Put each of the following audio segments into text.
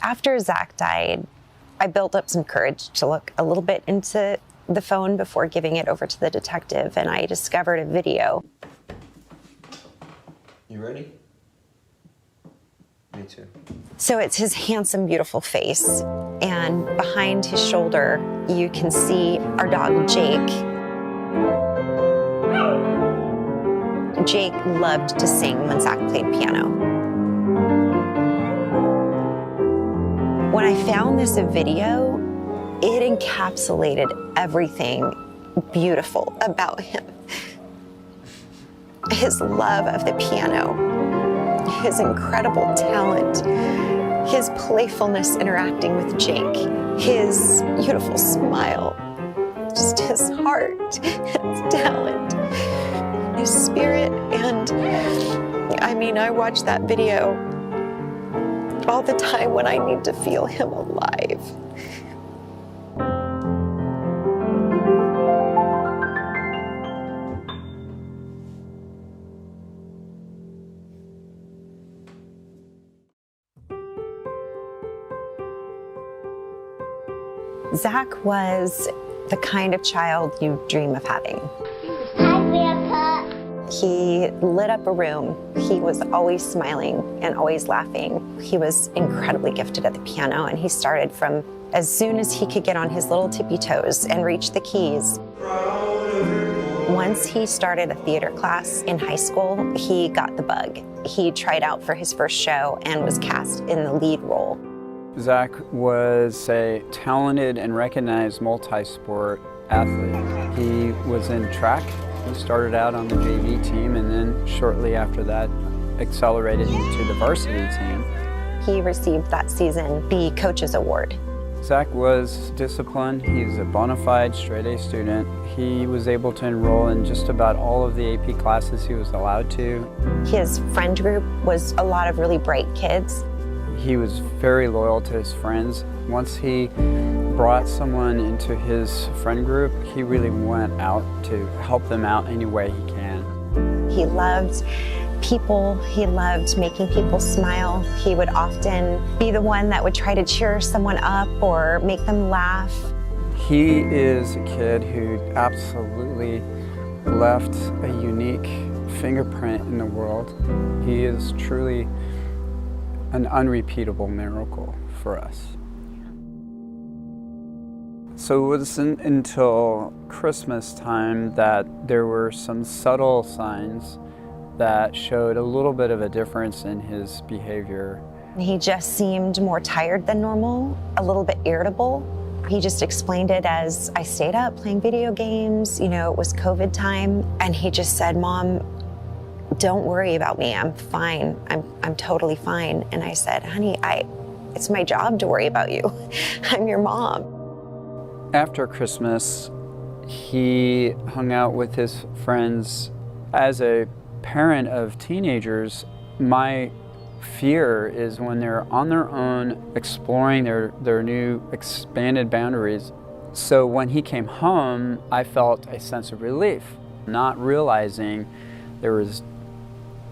After Zach died, I built up some courage to look a little bit into the phone before giving it over to the detective, and I discovered a video. You ready? Me too. So it's his handsome, beautiful face, and behind his shoulder, you can see our dog, Jake. Jake loved to sing when Zach played piano. When I found this video, it encapsulated everything beautiful about him. His love of the piano, his incredible talent, his playfulness interacting with Jake, his beautiful smile, just his heart, his talent, his spirit. And I mean, I watch that video all the time when I need to feel him alive. Zach was the kind of child you dream of having. Hi, Grandpa. He lit up a room. He was always smiling and always laughing. He was incredibly gifted at the piano, and he started from as soon as he could get on his little tippy toes and reach the keys. Once he started a theater class in high school, he got the bug. He tried out for his first show and was cast in the lead role. Zach was a talented and recognized multi-sport athlete. He was in track. He started out on the JV team and then shortly after that accelerated into the varsity team. He received that season the Coach's Award. Zach was disciplined. He's a bona fide straight-A student. He was able to enroll in just about all of the AP classes he was allowed to. His friend group was a lot of really bright kids. He was very loyal to his friends. Once he brought someone into his friend group, he really went out to help them out any way he can. He loved people. He loved making people smile. He would often be the one that would try to cheer someone up or make them laugh. He is a kid who absolutely left a unique fingerprint in the world. He is truly an unrepeatable miracle for us. So it wasn't until Christmas time that there were some subtle signs that showed a little bit of a difference in his behavior. He just seemed more tired than normal, a little bit irritable. He just explained it as, I stayed up playing video games, you know, it was COVID time, and he just said, Mom, don't worry about me, I'm fine, I'm totally fine. And I said, honey, it's my job to worry about you. I'm your mom. After Christmas, he hung out with his friends. As a parent of teenagers, my fear is when they're on their own, exploring their new expanded boundaries. So when he came home, I felt a sense of relief, not realizing there was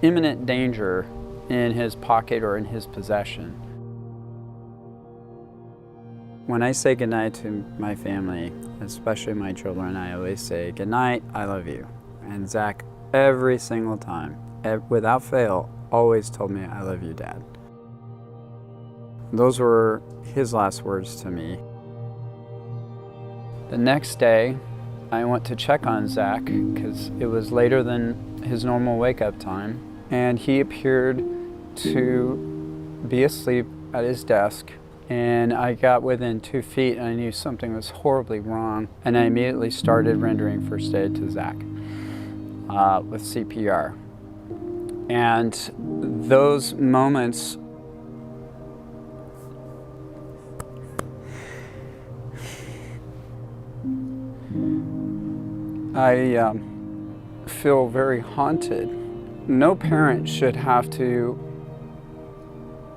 imminent danger in his pocket or in his possession. When I say goodnight to my family, especially my children, I always say, good night, I love you. And Zach, every single time, without fail, always told me, I love you, Dad. Those were his last words to me. The next day, I went to check on Zach because it was later than his normal wake-up time, and he appeared to be asleep at his desk. And I got within 2 feet and I knew something was horribly wrong, and I immediately started rendering first aid to Zach with CPR. And those moments I feel very haunted. No parent should have to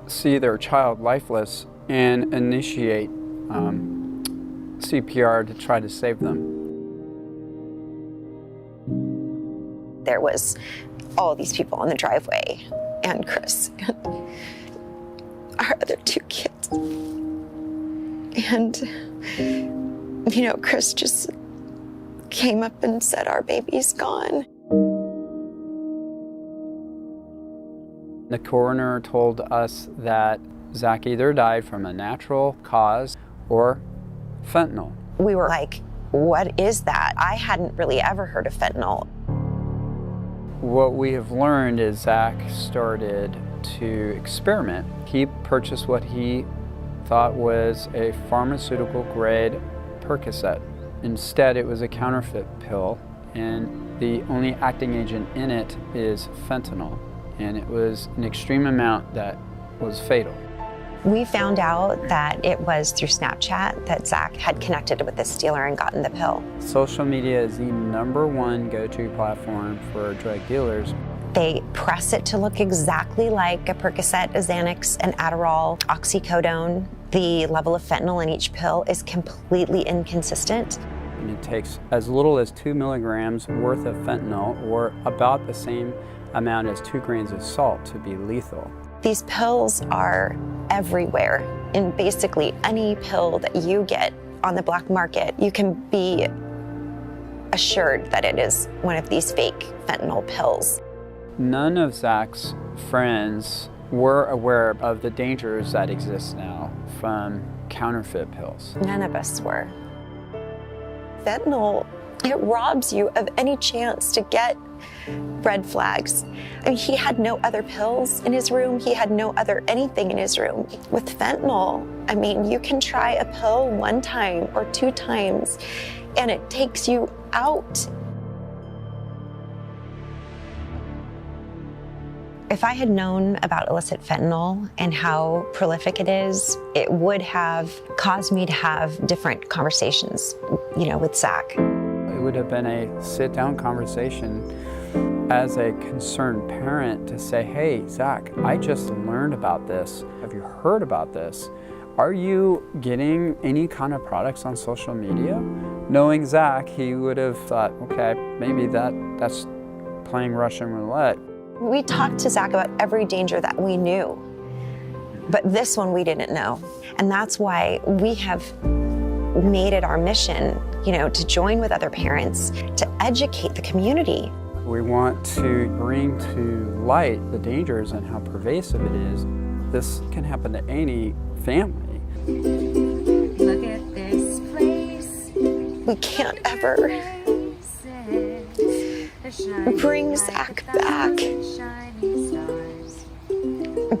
see their child lifeless and initiate CPR to try to save them. There was all these people on the driveway, and Chris, and our other 2 kids. And, Chris just came up and said, "Our baby's gone." The coroner told us that Zach either died from a natural cause or fentanyl. We were like, what is that? I hadn't really ever heard of fentanyl. What we have learned is Zach started to experiment. He purchased what he thought was a pharmaceutical grade Percocet. Instead, it was a counterfeit pill, and the only acting agent in it is fentanyl. And it was an extreme amount that was fatal. We found out that it was through Snapchat that Zach had connected with this dealer and gotten the pill. Social media is the #1 go-to platform for drug dealers. They press it to look exactly like a Percocet, a Xanax, an Adderall, oxycodone. The level of fentanyl in each pill is completely inconsistent. And it takes as little as 2 milligrams worth of fentanyl, or about the same amount as 2 grains of salt, to be lethal. These pills are everywhere. In basically any pill that you get on the black market, you can be assured that it is one of these fake fentanyl pills. None of Zach's friends were aware of the dangers that exist now from counterfeit pills. None of us were. Fentanyl, it robs you of any chance to get red flags. I mean, he had no other pills in his room. He had no other anything in his room. With fentanyl, I mean, you can try a pill 1 time or 2 times, and it takes you out. If I had known about illicit fentanyl and how prolific it is, it would have caused me to have different conversations, with Zach. It would have been a sit-down conversation as a concerned parent to say, "Hey, Zach, I just learned about this. Have you heard about this? Are you getting any kind of products on social media?" Knowing Zach, he would have thought, okay, maybe that's playing Russian roulette. We talked to Zach about every danger that we knew, but this one we didn't know. And that's why we have made it our mission, to join with other parents, to educate the community. We want to bring to light the dangers and how pervasive it is. This can happen to any family. Look at this place. We can't ever bring Zach back,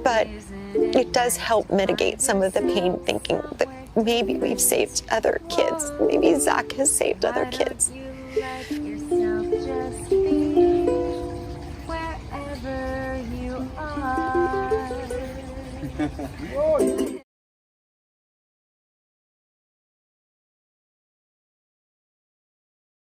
but it does help mitigate some of the pain, thinking that maybe we've saved other kids. Maybe Zach has saved other kids. Wherever you are.